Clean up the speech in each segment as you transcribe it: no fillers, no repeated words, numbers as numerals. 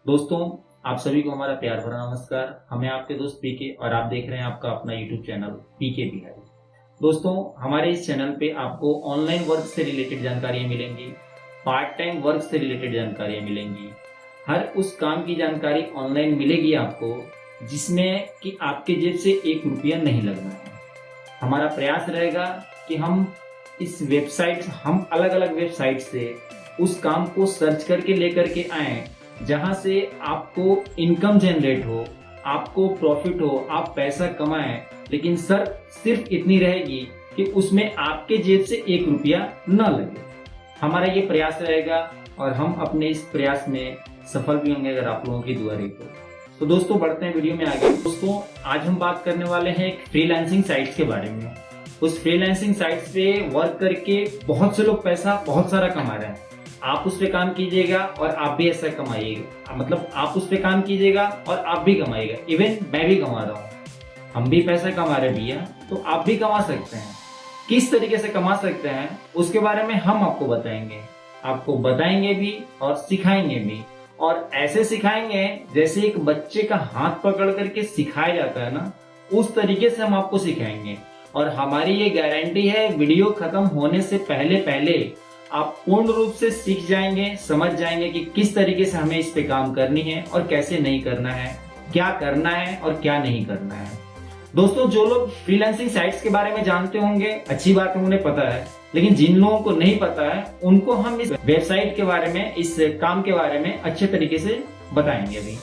दोस्तों, आप सभी को हमारा प्यार भरा नमस्कार। हमें आपके दोस्त पीके और आप देख रहे हैं आपका अपना यूट्यूब चैनल पीके बिहारी। दोस्तों, हमारे इस चैनल पे आपको ऑनलाइन वर्क से रिलेटेड जानकारियां मिलेंगी, पार्ट टाइम वर्क से रिलेटेड जानकारियां मिलेंगी। हर उस काम की जानकारी ऑनलाइन मिलेगी आपको जिसमें कि आपके जेब से एक रुपया नहीं लगना है। हमारा प्रयास रहेगा कि हम अलग अलग वेबसाइट से उस काम को सर्च करके लेकर के आए जहां से आपको इनकम जनरेट हो, आपको प्रॉफिट हो, आप पैसा कमाएं, लेकिन सिर्फ इतनी रहेगी कि उसमें आपके जेब से एक रुपया न लगे। हमारा ये प्रयास रहेगा और हम अपने इस प्रयास में सफल भी होंगे अगर आप लोगों की दुआ रही तो दोस्तों, बढ़ते हैं वीडियो में आगे। दोस्तों, आज हम बात करने वाले हैं एक फ्रीलांसिंग साइट्स के बारे में। उस फ्रीलांसिंग साइट्स पे वर्क करके बहुत से लोग पैसा बहुत सारा कमा रहे हैं। आप उस पे काम कीजिएगा और आप भी ऐसा कमाइएगा, मतलब आप उस पे काम कीजिएगा और आप भी कमाइएगा। इवन मैं भी कमा रहा हूँ, हम भी पैसा कमा रहे भैया, तो आप भी कमा सकते हैं। किस तरीके से कमा सकते हैं उसके बारे में हम आपको बताएंगे भी और सिखाएंगे भी। और ऐसे सिखाएंगे जैसे एक बच्चे का हाथ पकड़ करके सिखाया जाता है ना, उस तरीके से हम आपको सिखाएंगे। और हमारी ये गारंटी है, वीडियो खत्म होने से पहले आप पूर्ण रूप से सीख जाएंगे, समझ जाएंगे कि किस तरीके से हमें इस पे काम करनी है और कैसे नहीं करना है, क्या करना है और क्या नहीं करना है। दोस्तों, जो लोग फ्रीलांसिंग साइट्स के बारे में जानते होंगे, अच्छी बात है, उन्हें पता है। लेकिन जिन लोगों को नहीं पता है उनको हम इस वेबसाइट के बारे में, इस काम के बारे में अच्छे तरीके से बताएंगे अभी।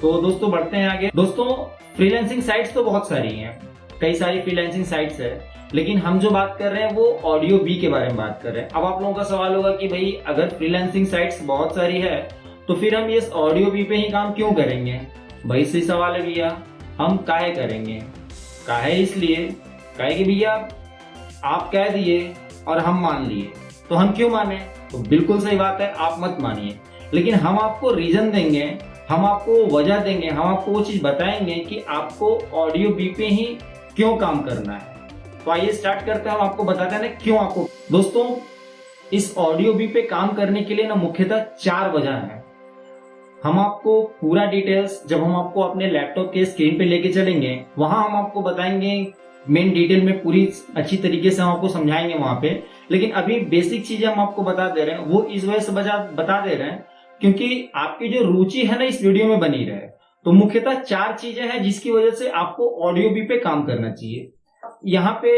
तो दोस्तों, बढ़ते हैं आगे। दोस्तों, फ्रीलांसिंग साइट्स तो बहुत सारी हैं, कई सारी फ्रीलांसिंग साइट्स है, लेकिन हम जो बात कर रहे हैं वो ऑडियो बी के बारे में बात कर रहे हैं। अब आप लोगों का सवाल होगा कि भाई अगर फ्रीलांसिंग साइट्स बहुत सारी है तो फिर हम ये ऑडियो बी पे ही काम क्यों करेंगे? भाई सही सवाल है भैया, हम काहे करेंगे? काहे इसलिए काहे कि भैया आप कह दिए और हम मान लिए, तो हम क्यों माने? तो बिल्कुल सही बात है, आप मत मानिए, लेकिन हम आपको रीजन देंगे, हम आपको वजह देंगे, हम आपको वो चीज बताएंगे कि आपको ऑडियो बी पे ही क्यों काम करना है। तो आइए स्टार्ट करते हैं, हम आपको बताते हैं ना क्यों आपको। दोस्तों, इस ऑडियो बी पे काम करने के लिए ना मुख्यतः 4 वजह है। हम आपको पूरा डिटेल्स जब हम आपको अपने लैपटॉप के स्क्रीन पे लेके चलेंगे, वहां हम आपको बताएंगे मेन डिटेल में, पूरी अच्छी तरीके से हम आपको समझाएंगे वहां पे। लेकिन अभी बेसिक चीजें हम आपको बता दे रहे हैं, वो इस वजह से बता दे रहे हैं क्योंकि आपकी जो रुचि है ना इस वीडियो में बनी रहे। तो मुख्यतः 4 चीजें हैं जिसकी वजह से आपको ऑडियो बी पे काम करना चाहिए। यहाँ पे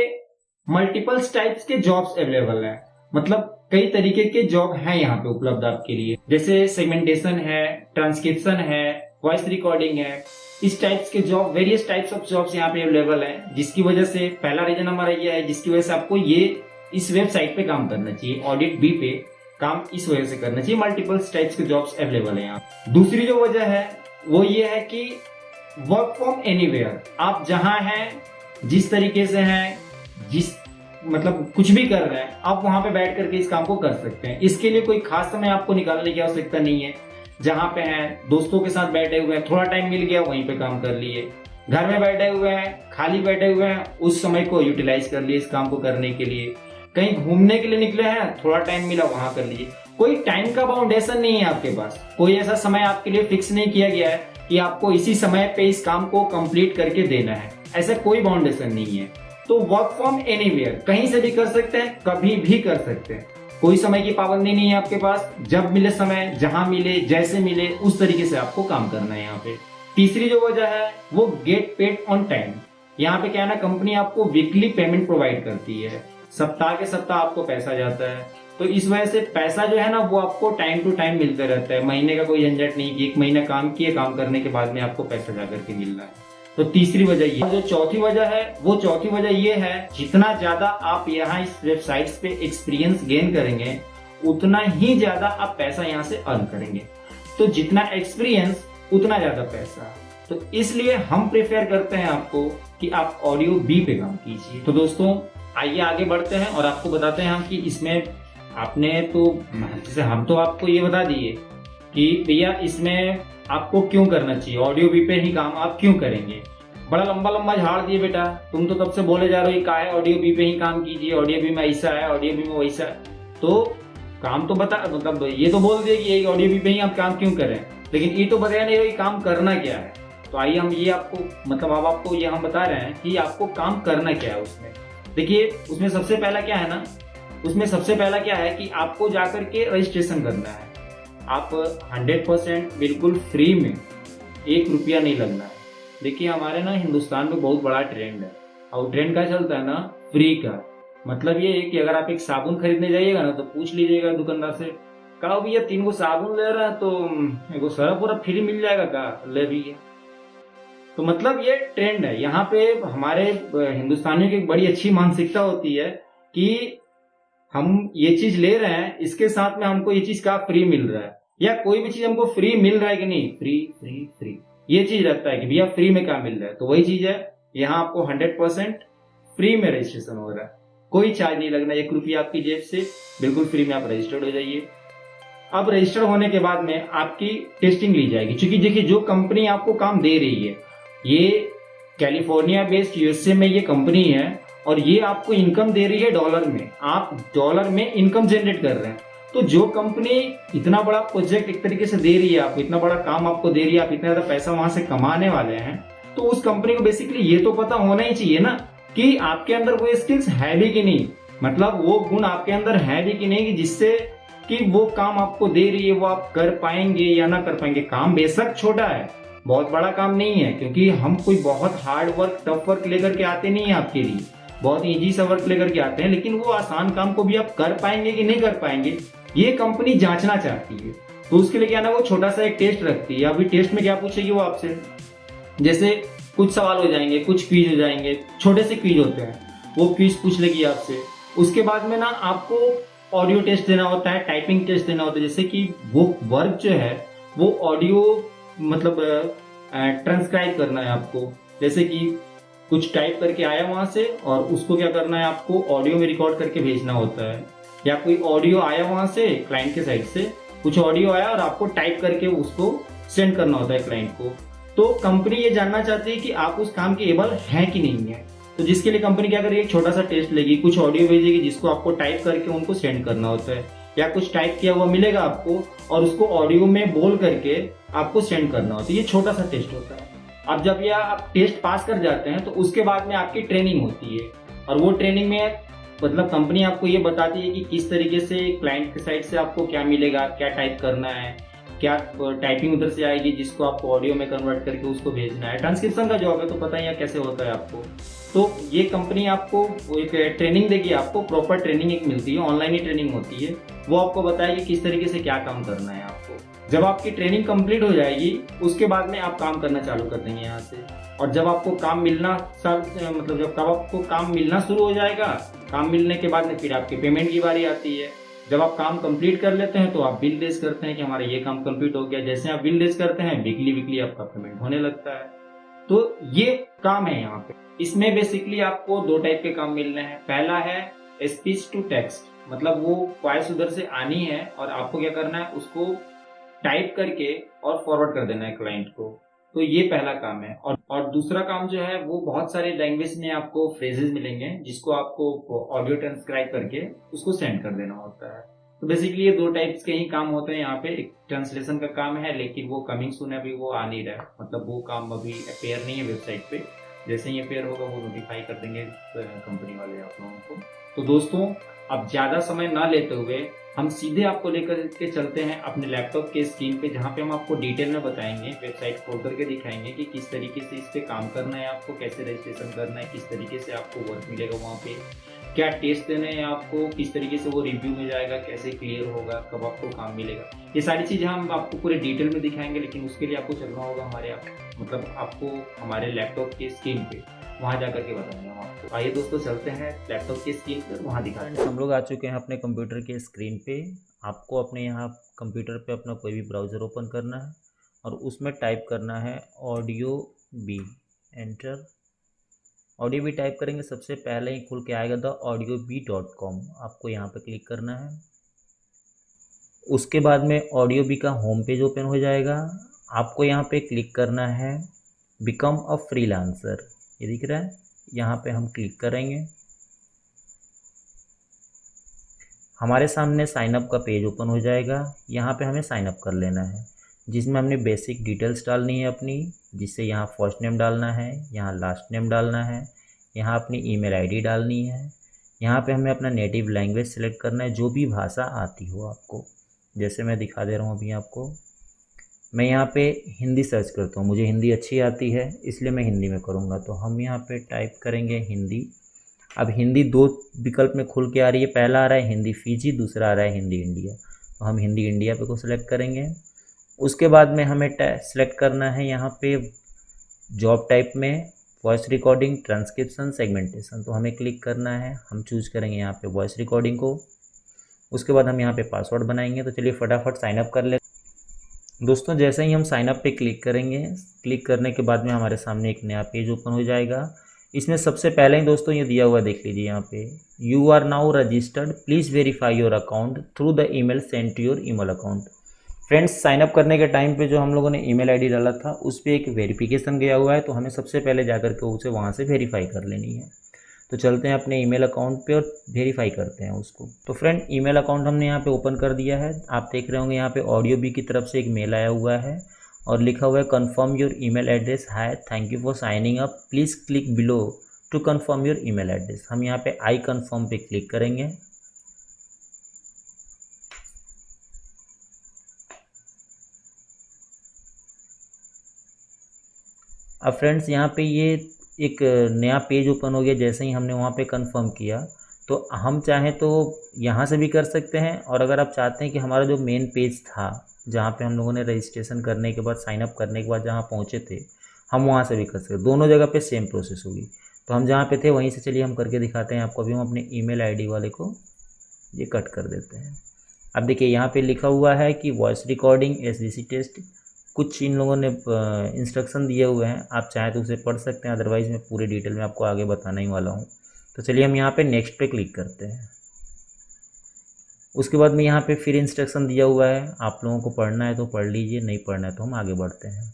मल्टीपल्स टाइप्स के जॉब्स अवेलेबल हैं, मतलब कई तरीके के जॉब हैं यहाँ पे उपलब्ध आपके लिए, जैसे सेगमेंटेशन है, ट्रांसक्रिप्शन है, वॉइस रिकॉर्डिंग है। इस टाइप्स के job, various types of jobs यहाँ पे अवेलेबल हैं, जिसकी वजह से पहला रीजन हमारा ये है जिसकी वजह से आपको ये इस वेबसाइट पे काम करना चाहिए, ऑडिट बी पे काम इस वजह से करना चाहिए। मल्टीपल्स टाइप्स के जॉब्स अवेलेबल है यहाँ। दूसरी जो वजह है वो ये है कि वर्क फ्रॉम एनीवेयर, आप जहां हैं, जिस तरीके से हैं, मतलब कुछ भी कर रहे हैं, आप वहां पे बैठ करके इस काम को कर सकते हैं। इसके लिए कोई खास समय आपको निकालने की आवश्यकता नहीं है। जहां पे हैं, दोस्तों के साथ बैठे हुए हैं, थोड़ा टाइम मिल गया वहीं पे काम कर लिए। घर में बैठे हुए हैं, खाली बैठे हुए हैं, उस समय को यूटिलाइज कर लिए इस काम को करने के लिए। कहीं घूमने के लिए निकले हैं, थोड़ा टाइम मिला वहां कर लीजिए। कोई टाइम का बाउंडेशन नहीं है आपके पास, कोई ऐसा समय आपके लिए फिक्स नहीं किया गया है कि आपको इसी समय पे इस काम को कंप्लीट करके देना है, ऐसा कोई बाउंडेशन नहीं है। तो वर्क फ्रॉम एनीवेयर, कहीं से भी कर सकते हैं, कभी भी कर सकते हैं, कोई समय की पाबंदी नहीं है आपके पास। जब मिले समय, जहां मिले, जैसे मिले, उस तरीके से आपको काम करना है यहाँ पे। तीसरी जो वजह है वो गेट पेड ऑन टाइम। यहाँ पे क्या है ना, कंपनी आपको वीकली पेमेंट प्रोवाइड करती है, सप्ताह के सप्ताह आपको पैसा जाता है। तो इस वजह से पैसा जो है ना वो आपको टाइम टू टाइम मिलता रहता है, महीने का कोई झंझट नहीं कि 1 महीना काम किए, काम करने के बाद में आपको पैसा जाकर के मिल रहा है। तो तीसरी वजह ये। जो चौथी वजह है वो चौथी वजह ये है, जितना ज्यादा आप यहाँ इस वेबसाइट्स पे एक्सपीरियंस गेन करेंगे उतना ही ज्यादा आप पैसा यहाँ से अर्न करेंगे। तो जितना एक्सपीरियंस उतना ज्यादा पैसा। तो इसलिए हम प्रेफर करते हैं आपको कि आप ऑडियो बी पे काम कीजिए। तो दोस्तों, आइए आगे बढ़ते हैं और आपको बताते हैं कि इसमें आपने तो, जैसे हम तो आपको ये बता दिए कि भैया इसमें आपको क्यों करना चाहिए, ऑडियो बी पे ही काम आप क्यों करेंगे। बड़ा लंबा लंबा झाड़ दिए बेटा, तुम तो तब से बोले जा रहे हो का है ऑडियो बी पे ही काम कीजिए, ऑडियो बी में ऐसा है, ऑडियो बी में वैसा है। तो काम तो बता, मतलब ये तो बोल दिए कि ऑडियो बी पे ही आप काम क्यों करें। लेकिन ये तो बताया नहीं कि काम करना क्या है। तो आइए हम ये आपको मतलब अब आपको ये हम बता रहे हैं कि आपको काम करना क्या है उसमें। देखिए उसमें सबसे पहला क्या है ना, उसमें सबसे पहला क्या है कि आपको जाकर के रजिस्ट्रेशन करना है। आप 100% बिल्कुल फ्री में, 1 रुपया नहीं लगना है। देखिए हमारे ना हिंदुस्तान में बहुत बड़ा ट्रेंड है, और ट्रेंड क्या चलता है ना, फ्री का। मतलब ये है कि अगर आप एक साबुन खरीदने जाइएगा ना तो पूछ लीजिएगा दुकानदार से, कहा भैया 3 गो साबुन ले रहा है तो एगो सरफ पूरा फ्री मिल जाएगा का, ले भैया। तो मतलब ये ट्रेंड है। यहाँ पे हमारे हिंदुस्तानियों की एक बड़ी अच्छी मानसिकता होती है कि हम ये चीज ले रहे हैं, इसके साथ में हमको ये चीज का फ्री मिल रहा है, या कोई भी चीज हमको फ्री मिल रहा है कि नहीं, फ्री फ्री फ्री, ये चीज रहता है कि भैया फ्री में क्या मिल रहा है। तो वही चीज है, यहाँ आपको 100% फ्री में रजिस्ट्रेशन हो रहा है, कोई चार्ज नहीं लगना, 1 रुपया आपकी जेब से, बिल्कुल फ्री में आप रजिस्टर्ड हो जाइए। अब रजिस्टर होने के बाद में आपकी टेस्टिंग ली जाएगी, क्योंकि देखिए जो कंपनी आपको काम दे रही है ये कैलिफोर्निया बेस्ड यूएसए में ये कंपनी है, और ये आपको इनकम दे रही है डॉलर में, आप डॉलर में इनकम जनरेट कर रहे हैं। तो जो कंपनी इतना बड़ा प्रोजेक्ट एक तरीके से दे रही है आपको, इतना बड़ा काम आपको दे रही है, आप इतना ज्यादा पैसा वहां से कमाने वाले हैं, तो उस कंपनी को बेसिकली ये तो पता होना ही चाहिए ना कि आपके अंदर वो स्किल्स है भी कि नहीं, मतलब वो गुण आपके अंदर है भी कि नहीं, कि जिससे कि वो काम आपको दे रही है वो आप कर पाएंगे या ना कर पाएंगे। काम बेशक छोटा है, बहुत बड़ा काम नहीं है, क्योंकि हम कोई बहुत हार्ड वर्क टफ वर्क लेकर के आते नहीं है आपके लिए, बहुत इजी सा वर्क लेकर के आते हैं, लेकिन वो आसान काम को भी आप कर पाएंगे कि नहीं कर पाएंगे, ये कंपनी जांचना चाहती है। तो उसके लिए क्या ना, वो छोटा सा एक टेस्ट रखती है। अभी टेस्ट में क्या पूछेगी वो आपसे, जैसे कुछ सवाल हो जाएंगे, कुछ क्विज हो जाएंगे, छोटे से क्विज होते हैं, वो क्विज पूछ लेगी आपसे। उसके बाद में ना आपको ऑडियो टेस्ट देना होता है, टाइपिंग टेस्ट देना होता है, जैसे कि वो वर्क जो है वो ऑडियो मतलब ट्रांसक्राइब करना है आपको, जैसे कि कुछ टाइप करके आया वहां से और उसको क्या करना है, आपको ऑडियो में रिकॉर्ड करके भेजना होता है, या कोई ऑडियो आया वहां से क्लाइंट के साइड से, कुछ ऑडियो आया और आपको टाइप करके उसको सेंड करना होता है क्लाइंट को। तो कंपनी ये जानना चाहती है कि आप उस काम के एबल हैं कि नहीं है। तो जिसके लिए कंपनी क्या करेगी, एक छोटा सा टेस्ट लेगी, कुछ ऑडियो भेजेगी जिसको आपको टाइप करके उनको सेंड करना होता है, या कुछ टाइप किया हुआ मिलेगा आपको और उसको ऑडियो में बोल करके आपको सेंड करना होता है। ये छोटा सा टेस्ट होता है। अब जब यह आप टेस्ट पास कर जाते हैं तो उसके बाद में आपकी ट्रेनिंग होती है, और वो ट्रेनिंग में मतलब कंपनी आपको ये बताती है कि किस तरीके से क्लाइंट के साइड से आपको क्या मिलेगा, क्या टाइप करना है, क्या टाइपिंग उधर से आएगी जिसको आपको ऑडियो में कन्वर्ट करके उसको भेजना है। ट्रांसक्रिप्शन का जॉब है तो पता ही है कैसे होता है आपको। तो ये कंपनी आपको एक ट्रेनिंग देगी, आपको प्रॉपर ट्रेनिंग एक मिलती है, ऑनलाइन ही ट्रेनिंग होती है, वो आपको बताएगी किस तरीके से क्या काम करना है आपको। जब आपकी ट्रेनिंग कंप्लीट हो जाएगी उसके बाद में आप काम करना चालू कर देंगे यहाँ से, और जब आपको काम मिलना मतलब जब कब आपको काम मिलना शुरू हो जाएगा, काम मिलने के बाद में फिर आपकी पेमेंट की बारी आती है। जब आप काम कंप्लीट कर लेते हैं तो आप बिल रेज करते हैं कि हमारा ये काम कंप्लीट हो गया। जैसे आप बिल रेज करते हैं वीकली वीकली आपका पेमेंट होने लगता है। तो ये काम है यहाँ पे। इसमें बेसिकली आपको 2 टाइप के काम मिलने हैं। पहला है स्पीच टू टेक्स्ट, मतलब वो वॉइस उधर से आनी है और आपको क्या करना है, उसको टाइप करके और फॉरवर्ड कर देना है क्लाइंट को। तो ये पहला काम है। और दूसरा काम जो है वो बहुत सारे लैंग्वेज में आपको फ्रेजेस मिलेंगे जिसको आपको ऑडियो ट्रांसक्राइब करके उसको सेंड कर देना होता है। तो बेसिकली ये 2 टाइप्स के ही काम होते हैं यहाँ पे। एक ट्रांसलेशन का काम है, लेकिन वो कमिंग सून है, अभी वो आ नहीं रहा है, मतलब वो काम अभी अपेयर नहीं है वेबसाइट पे। जैसे ही अपेयर होगा वो नोटिफाई कर देंगे कंपनी वाले आप लोगों को। तो दोस्तों अब ज्यादा समय ना लेते हुए हम सीधे आपको लेकर के चलते हैं अपने लैपटॉप के स्क्रीन पे, जहाँ पे हम आपको डिटेल में बताएंगे, वेबसाइट खोल करके दिखाएंगे कि किस तरीके से इस पे काम करना है, आपको कैसे रजिस्ट्रेशन करना है, किस तरीके से आपको वर्क मिलेगा वहाँ पे, क्या टेस्ट देने हैं आपको, किस तरीके से वो रिव्यू में जाएगा, कैसे क्लियर होगा, कब आपको काम मिलेगा, ये सारी चीज़ें हम आपको पूरे डिटेल में दिखाएंगे। लेकिन उसके लिए आपको चलना होगा हमारे मतलब आपको हमारे लैपटॉप के स्क्रीन पे, वहाँ जा करके बताएंगे हम आपको। आइए दोस्तों चलते हैं लैपटॉप के स्क्रीन पर, वहाँ दिखाते हैं। हम लोग आ चुके हैं अपने कंप्यूटर के स्क्रीन पे। आपको अपने यहाँ कंप्यूटर पे अपना कोई भी ब्राउज़र ओपन करना है और उसमें टाइप करना है audio B, enter. Audio B type करेंगे, सबसे पहले ही खुल के आएगा theaudiobee.com, आपको यहाँ पे क्लिक करना है। उसके बाद में ऑडियो बी का होम पेज ओपन हो जाएगा। आपको यहाँ पे क्लिक करना है बिकम अ फ्रीलांसर, ये दिख रहा है, यहाँ पे हम क्लिक करेंगे। हमारे सामने साइन अप का पेज ओपन हो जाएगा, यहाँ पे हमें साइन अप कर लेना है। जिसमें हमने बेसिक डिटेल्स डालनी है अपनी, जिससे यहाँ फर्स्ट नेम डालना है, यहाँ लास्ट नेम डालना है, यहाँ अपनी ईमेल आईडी डालनी है। यहाँ पे हमें अपना नेटिव लैंग्वेज सेलेक्ट करना है, जो भी भाषा आती हो आपको। जैसे मैं दिखा दे रहा हूँ अभी आपको, मैं यहाँ पे हिंदी सर्च करता हूँ, मुझे हिंदी अच्छी आती है इसलिए मैं हिंदी में करूँगा। तो हम यहाँ पे टाइप करेंगे हिंदी। अब हिंदी दो विकल्प में खुल के आ रही है, पहला आ रहा है हिंदी फीजी, दूसरा आ रहा है हिंदी इंडिया। तो हम हिंदी इंडिया पे को सिलेक्ट करेंगे। उसके बाद में हमें सेलेक्ट करना है यहाँ पे जॉब टाइप में वॉइस रिकॉर्डिंग, ट्रांसक्रिप्शन, सेगमेंटेशन। तो हमें क्लिक करना है, हम चूज करेंगे यहाँ पे वॉइस रिकॉर्डिंग को। उसके बाद हम यहाँ पे पासवर्ड बनाएंगे। तो चलिए फटाफट साइन अप कर ले दोस्तों। जैसे ही हम साइन अप पे क्लिक करेंगे, क्लिक करने के बाद में हमारे सामने एक नया पेज ओपन हो जाएगा। इसमें सबसे पहले ही दोस्तों ये दिया हुआ देख लीजिए यहाँ पे, you are now registered, please verify your account through the email send to your email account. Friends, sign up करने के टाइम पे जो हम लोगों ने ईमेल आईडी डाला था उस पर एक वेरिफिकेशन गया हुआ है, तो हमें सबसे पहले जाकर के उसे वहाँ से वेरीफाई कर लेनी है। तो चलते हैं अपने ईमेल अकाउंट पे और वेरीफाई करते हैं उसको। तो फ्रेंड, ईमेल अकाउंट हमने यहाँ पे ओपन कर दिया है। आप देख रहे होंगे यहाँ पे ऑडियो बी की तरफ से एक मेल आया हुआ है और लिखा हुआ है confirm your email address, hi thank you for signing up, please click below to confirm your email address. हम यहाँ पे आई कन्फर्म पे क्लिक करेंगे। अब फ्रेंड्स, यहाँ पे ये एक नया पेज ओपन हो गया। जैसे ही हमने वहाँ पे कंफर्म किया, तो हम चाहें तो यहाँ से भी कर सकते हैं, और अगर आप चाहते हैं कि हमारा जो मेन पेज था जहाँ पे हम लोगों ने रजिस्ट्रेशन करने के बाद, साइन अप करने के बाद जहाँ पहुँचे थे, हम वहाँ से भी कर सकते हैं। दोनों जगह पे सेम प्रोसेस होगी। तो हम जहाँ पे थे वहीं से चलिए हम करके दिखाते हैं आपको। अभी हम अपने ईमेल आईडी वाले को ये कट कर देते हैं। अब देखिए यहाँ पे लिखा हुआ है कि वॉइस रिकॉर्डिंग SDC टेस्ट, कुछ इन लोगों ने इंस्ट्रक्शन दिए हुए हैं, आप चाहें तो उसे पढ़ सकते हैं, अदरवाइज़ मैं पूरे डिटेल में आपको आगे बताना ही वाला हूँ। तो चलिए हम यहाँ पे नेक्स्ट पे क्लिक करते हैं। उसके बाद में यहाँ पे फिर इंस्ट्रक्शन दिया हुआ है, आप लोगों को पढ़ना है तो पढ़ लीजिए, नहीं पढ़ना है तो हम आगे बढ़ते हैं।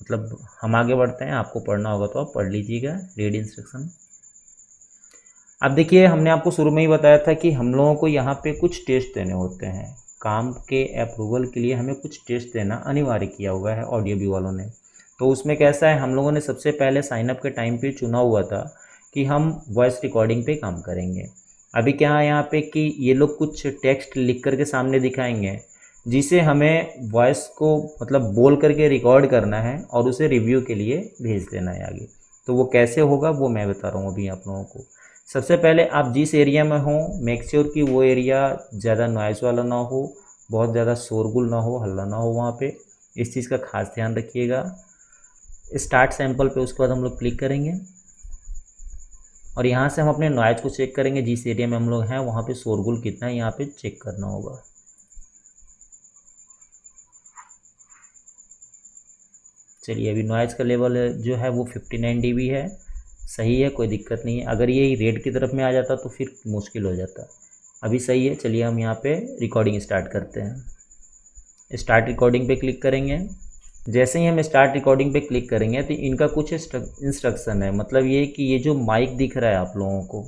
मतलब हम आगे बढ़ते हैं, आपको पढ़ना होगा तो आप पढ़ लीजिएगा, रीड इंस्ट्रक्शन। अब देखिए, हमने आपको शुरू में ही बताया था कि हम लोगों को यहाँ पे कुछ टेस्ट देने होते हैं। काम के अप्रूवल के लिए हमें कुछ टेस्ट देना अनिवार्य किया हुआ है ऑडियो बी वालों ने। तो उसमें कैसा है, हम लोगों ने सबसे पहले साइनअप के टाइम पे चुना हुआ था कि हम वॉइस रिकॉर्डिंग पे काम करेंगे। अभी क्या है यहाँ पे कि ये लोग कुछ टेक्स्ट लिख करके सामने दिखाएंगे, जिसे हमें वॉइस को मतलब बोल करके रिकॉर्ड करना है और उसे रिव्यू के लिए भेज देना है आगे। तो वो कैसे होगा वो मैं बता रहा हूँ अभी आप लोगों को। सबसे पहले आप जिस एरिया में हो, मेक श्योर कि वो एरिया ज़्यादा नॉइज़ वाला ना हो, बहुत ज़्यादा शोरगुल ना हो, हल्ला ना हो वहाँ पे। इस चीज़ का खास ध्यान रखिएगा। स्टार्ट सैंपल पे उसके बाद हम लोग क्लिक करेंगे और यहाँ से हम अपने नॉइज़ को चेक करेंगे। जिस एरिया में हम लोग हैं वहाँ पे शोरगुल कितना है यहाँ पे चेक करना होगा। चलिए, अभी नॉइज़ का लेवल जो है वो 59 dB है, सही है, कोई दिक्कत नहीं है। अगर ये रेड की तरफ में आ जाता तो फिर मुश्किल हो जाता। अभी सही है। चलिए हम यहाँ पे रिकॉर्डिंग स्टार्ट करते हैं। स्टार्ट रिकॉर्डिंग पे क्लिक करेंगे। जैसे ही हम स्टार्ट रिकॉर्डिंग पे क्लिक करेंगे तो इनका कुछ इंस्ट्रक्शन है। मतलब ये कि ये जो माइक दिख रहा है आप लोगों को,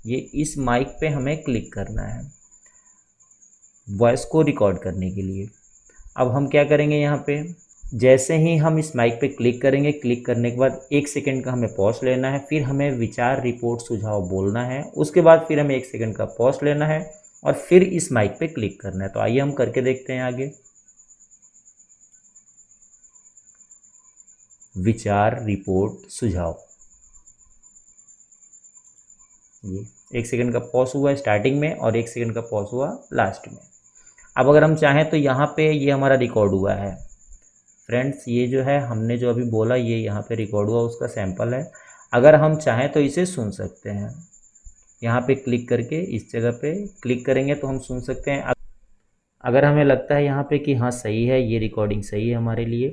ये इस माइक पे हमें क्लिक करना है वॉइस को रिकॉर्ड करने के लिए। अब हम क्या करेंगे, यहाँ पे जैसे ही हम इस माइक पे क्लिक करेंगे, क्लिक करने के बाद 1 सेकंड का हमें पॉज लेना है, फिर हमें विचार, रिपोर्ट, सुझाव बोलना है। उसके बाद फिर हमें 1 सेकंड का पॉज लेना है और फिर इस माइक पे क्लिक करना है। तो आइए हम करके देखते हैं आगे। विचार, रिपोर्ट, सुझाव, ये 1 सेकंड का पॉज हुआ स्टार्टिंग में और 1 सेकंड का पॉज हुआ लास्ट में। अब अगर हम चाहें तो यहाँ पे ये हमारा रिकॉर्ड हुआ है फ्रेंड्स, ये जो है हमने जो अभी बोला ये यहाँ पे रिकॉर्ड हुआ, उसका सैंपल है। अगर हम चाहें तो इसे सुन सकते हैं। यहाँ पे क्लिक करके इस जगह पे क्लिक करेंगे तो हम सुन सकते हैं। अगर हमें लगता है यहाँ पे कि हाँ सही है, ये रिकॉर्डिंग सही है हमारे लिए,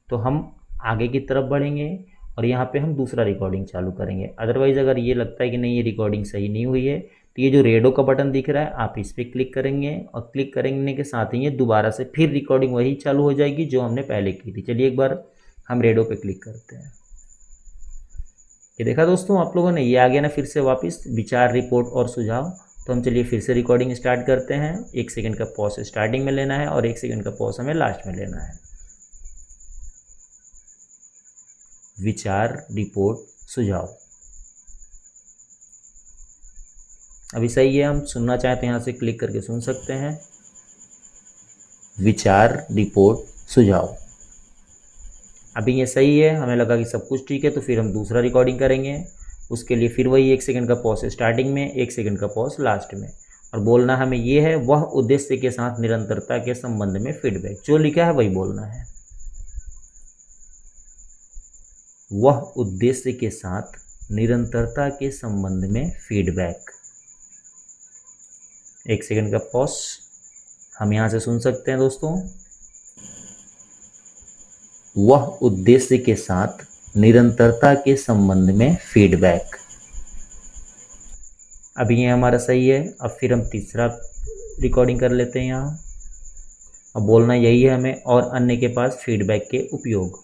तो हम आगे की तरफ बढ़ेंगे और यहाँ पे हम दूसरा रिकॉर्डिंग चालू करेंगे। अदरवाइज़ अगर ये लगता है कि नहीं ये रिकॉर्डिंग सही नहीं हुई है, तो ये जो रेडियो का बटन दिख रहा है आप इस पर क्लिक करेंगे और क्लिक करने के साथ ही ये दोबारा से फिर रिकॉर्डिंग वही चालू हो जाएगी जो हमने पहले की थी। चलिए एक बार हम रेडियो पे क्लिक करते हैं। ये देखा दोस्तों आप लोगों ने, ये आ गया ना फिर से वापस विचार, रिपोर्ट और सुझाव। तो हम चलिए फिर से रिकॉर्डिंग स्टार्ट करते हैं। 1 सेकंड का पॉज स्टार्टिंग में लेना है और 1 सेकंड का पॉज हमें लास्ट में लेना है। विचार, रिपोर्ट, सुझाव। अभी सही है, हम सुनना चाहें तो यहाँ से क्लिक करके सुन सकते हैं। विचार, रिपोर्ट, सुझाव। अभी ये सही है, हमें लगा कि सब कुछ ठीक है, तो फिर हम दूसरा रिकॉर्डिंग करेंगे। उसके लिए फिर वही 1 सेकंड का पॉज स्टार्टिंग में, 1 सेकंड का पॉज लास्ट में, और बोलना हमें ये है, वह उद्देश्य के साथ निरंतरता के संबंध में फीडबैक। जो लिखा है वही बोलना है। वह उद्देश्य के साथ निरंतरता के संबंध में फीडबैक। 1 सेकंड का पॉज हम यहाँ से सुन सकते हैं दोस्तों। वह उद्देश्य के साथ निरंतरता के संबंध में फीडबैक। अभी ये हमारा सही है। अब फिर हम तीसरा रिकॉर्डिंग कर लेते हैं यहाँ। अब बोलना यही है हमें, और अन्य के पास फीडबैक के उपयोग।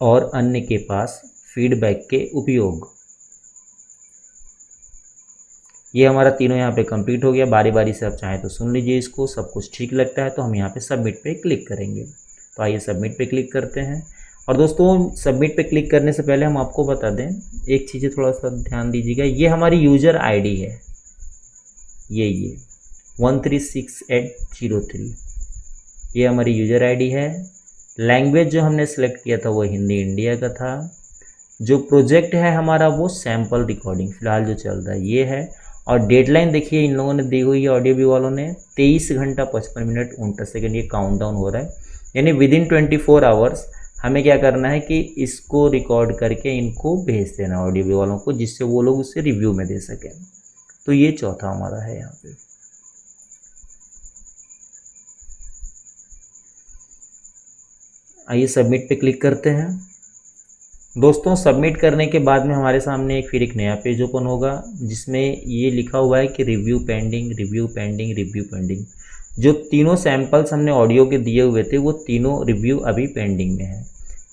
और अन्य के पास फीडबैक के उपयोग। ये हमारा तीनों यहाँ पे कंप्लीट हो गया। बारी बारी से आप चाहें तो सुन लीजिए इसको। सब कुछ ठीक लगता है तो हम यहाँ पे सबमिट पे क्लिक करेंगे। तो आइए सबमिट पे क्लिक करते हैं। और दोस्तों, सबमिट पे क्लिक करने से पहले हम आपको बता दें एक चीज़, थोड़ा सा ध्यान दीजिएगा। ये हमारी यूज़र आईडी है, ये 1360803, ये हमारी यूज़र आईडी है। लैंग्वेज जो हमने सेलेक्ट किया था वो हिंदी इंडिया का था। जो प्रोजेक्ट है हमारा वो सैम्पल रिकॉर्डिंग फिलहाल जो चल रहा है ये है। और डेडलाइन देखिए इन लोगों ने दी हुई है, ऑडियो व्यू वालों ने 23 घंटा 55 मिनट 29 सेकंड ये काउंटडाउन हो रहा है। यानी विदिन 24 आवर्स हमें क्या करना है कि इसको रिकॉर्ड करके इनको भेज देना ऑडियो व्यू वालों को, जिससे वो लोग उसे रिव्यू में दे सकें। तो ये चौथा हमारा है यहाँ पे। आइए सबमिट पे क्लिक करते हैं। दोस्तों, सबमिट करने के बाद में हमारे सामने फिर एक नया पेज ओपन होगा, जिसमें ये लिखा हुआ है कि review pending, review pending, review pending. जो तीनों सैंपल्स हमने ऑडियो के दिए हुए थे वो तीनों रिव्यू अभी पेंडिंग में है।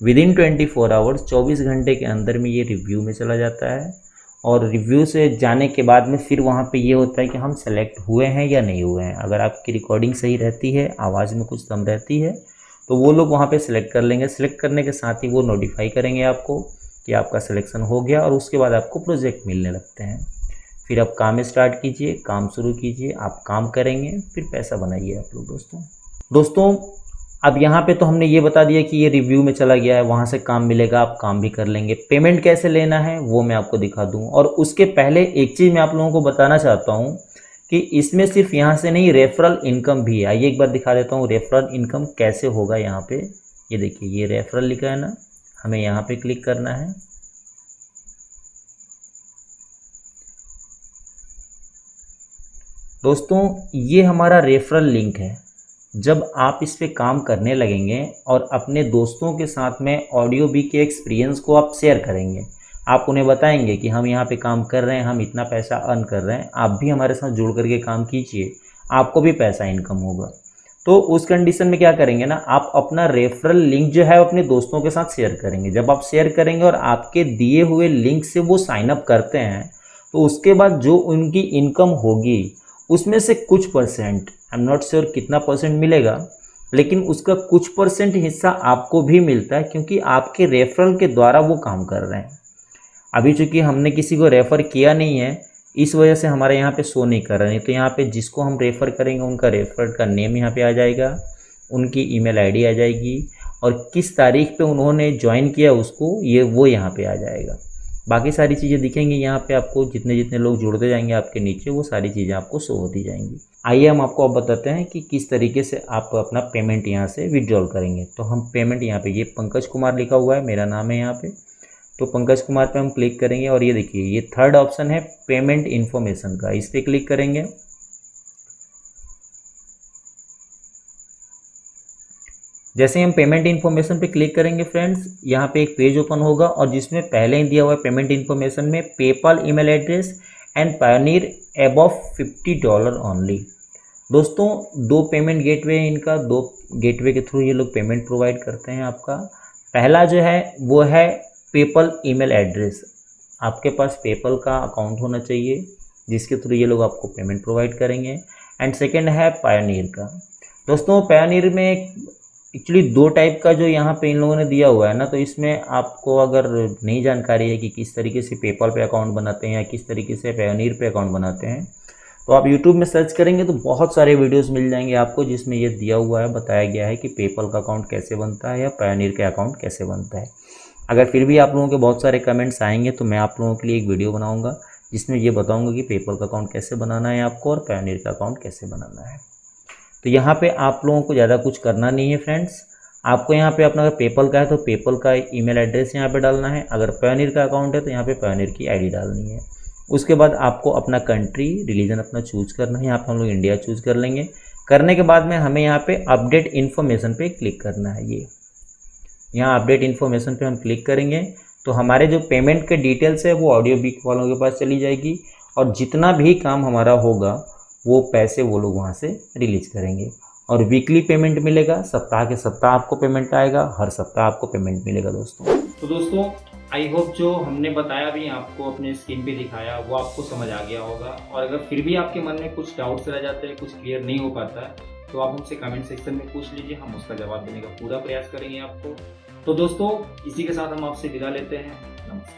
विदिन 24 आवर्स 24 घंटे के अंदर में ये रिव्यू में चला जाता है। और रिव्यू से जाने के बाद में फिर वहाँ पे ये होता है कि हम सेलेक्ट हुए हैं या नहीं हुए हैं। अगर आपकी रिकॉर्डिंग सही रहती है, आवाज़ में कुछ दम रहती है, तो वो लोग वहाँ पे सिलेक्ट कर लेंगे। सिलेक्ट करने के साथ ही वो नोटिफाई करेंगे आपको कि आपका सिलेक्शन हो गया, और उसके बाद आपको प्रोजेक्ट मिलने लगते हैं। फिर आप काम स्टार्ट कीजिए, काम शुरू कीजिए, आप काम करेंगे, फिर पैसा बनाइए आप लोग। दोस्तों अब यहाँ पे तो हमने ये बता दिया कि ये रिव्यू में चला गया है, वहाँ से काम मिलेगा, आप काम भी कर लेंगे। पेमेंट कैसे लेना है वो मैं आपको दिखा दूँ। और उसके पहले एक चीज़ मैं आप लोगों को बताना चाहता हूँ कि इसमें सिर्फ यहाँ से नहीं, रेफरल इनकम भी है। आइए एक बार दिखा देता हूँ रेफरल इनकम कैसे होगा। यहाँ पे ये देखिए, ये रेफरल लिखा है ना, हमें यहाँ पे क्लिक करना है। दोस्तों, ये हमारा रेफरल लिंक है। जब आप इस पे काम करने लगेंगे और अपने दोस्तों के साथ में ऑडियो बी के एक्सपीरियंस को आप शेयर करेंगे, आप उन्हें बताएंगे कि हम यहाँ पे काम कर रहे हैं, हम इतना पैसा अर्न कर रहे हैं, आप भी हमारे साथ जुड़ करके काम कीजिए, आपको भी पैसा इनकम होगा। तो उस कंडीशन में क्या करेंगे ना, आप अपना रेफरल लिंक जो है अपने दोस्तों के साथ शेयर करेंगे। जब आप शेयर करेंगे और आपके दिए हुए लिंक से वो साइन अप करते हैं, तो उसके बाद जो उनकी इनकम होगी उसमें से कुछ percent, I am not sure कितना परसेंट मिलेगा, लेकिन उसका कुछ परसेंट हिस्सा आपको भी मिलता है, क्योंकि आपके रेफरल के द्वारा वो काम कर रहे हैं। अभी चूंकि हमने किसी को रेफ़र किया नहीं है, इस वजह से हमारे यहाँ पे शो नहीं कर रहा। नहीं तो यहाँ पे जिसको हम रेफ़र करेंगे उनका रेफर का नेम यहाँ पे आ जाएगा, उनकी ईमेल आईडी आ जाएगी, और किस तारीख पे उन्होंने ज्वाइन किया उसको, ये वो यहाँ पे आ जाएगा। बाकी सारी चीज़ें दिखेंगी यहाँ पे आपको। जितने जितने लोग जुड़ते जाएंगे आपके नीचे, वो सारी चीज़ें आपको शो होती जाएंगी। आइए हम आपको अब बताते हैं कि किस तरीके से आप अपना पेमेंट यहाँ से विड्रॉल करेंगे। तो हम पेमेंट यहाँ पे, ये पंकज कुमार लिखा हुआ है, मेरा नाम है यहाँ पे, तो पंकज कुमार पे हम क्लिक करेंगे। और ये देखिए, ये थर्ड ऑप्शन है पेमेंट इन्फॉर्मेशन का, इस पर क्लिक करेंगे। जैसे हम पेमेंट इन्फॉर्मेशन पे क्लिक करेंगे फ्रेंड्स, यहाँ पे एक पेज ओपन होगा, और जिसमें पहले ही दिया हुआ है पेमेंट इन्फॉर्मेशन में PayPal email address and pioneer above $50 only. दोस्तों, दो पेमेंट गेटवे है इनका, दो गेटवे के थ्रू ये लोग पेमेंट प्रोवाइड करते हैं आपका। पहला जो है वो है पेपल ईमेल एड्रेस, आपके पास पेपल का अकाउंट होना चाहिए जिसके थ्रू ये लोग आपको पेमेंट प्रोवाइड करेंगे। एंड सेकेंड है पायोनियर का। दोस्तों पायोनियर में एक्चुअली 2 टाइप का जो यहाँ पे इन लोगों ने दिया हुआ है ना, तो इसमें आपको अगर नई जानकारी है कि किस तरीके से पेपल पे अकाउंट बनाते हैं या किस तरीके से पायोनियर पे अकाउंट बनाते हैं, तो आप यूट्यूब में सर्च करेंगे तो बहुत सारे वीडियोस मिल जाएंगे आपको जिसमें ये दिया हुआ है, बताया गया है कि पेपल का अकाउंट कैसे बनता है या पायोनियर का अकाउंट कैसे बनता है। अगर फिर भी आप लोगों के बहुत सारे कमेंट्स आएंगे तो मैं आप लोगों के लिए एक वीडियो बनाऊंगा जिसमें ये बताऊंगा कि पेपल का अकाउंट कैसे बनाना है आपको और पायोनियर का अकाउंट कैसे बनाना है। तो यहाँ पे आप लोगों को ज़्यादा कुछ करना नहीं है फ्रेंड्स। आपको यहाँ पे अपना अगर पेपल का है तो पेपल का ईमेल एड्रेस यहाँ पे डालना है, अगर पायोनियर का अकाउंट है तो यहाँ पे पायोनियर की आईडी डालनी है। उसके बाद आपको अपना कंट्री रिलीजन अपना चूज करना है। यहाँ पे हम लोग इंडिया चूज कर लेंगे। करने के बाद में हमें यहाँ पे अपडेट इन्फॉर्मेशन पे क्लिक करना है। ये यहाँ अपडेट इन्फॉर्मेशन पे हम क्लिक करेंगे तो हमारे जो पेमेंट के डिटेल्स है वो ऑडियो बीक वालों के पास चली जाएगी और जितना भी काम हमारा होगा वो पैसे वो लोग वहाँ से रिलीज करेंगे और वीकली पेमेंट मिलेगा। सप्ताह के सप्ताह आपको पेमेंट आएगा, हर सप्ताह आपको पेमेंट मिलेगा दोस्तों। तो दोस्तों आई होप जो हमने बताया भी आपको अपने स्क्रीन पे दिखाया वो आपको समझ आ गया होगा। और अगर फिर भी आपके मन में कुछ डाउट्स रह जाते हैं, कुछ क्लियर नहीं हो पाता है, तो आप हमसे कमेंट सेक्शन में पूछ लीजिए, हम उसका जवाब देने का पूरा प्रयास करेंगे आपको। तो दोस्तों इसी के साथ हम आपसे विदा लेते हैं। नमस्कार।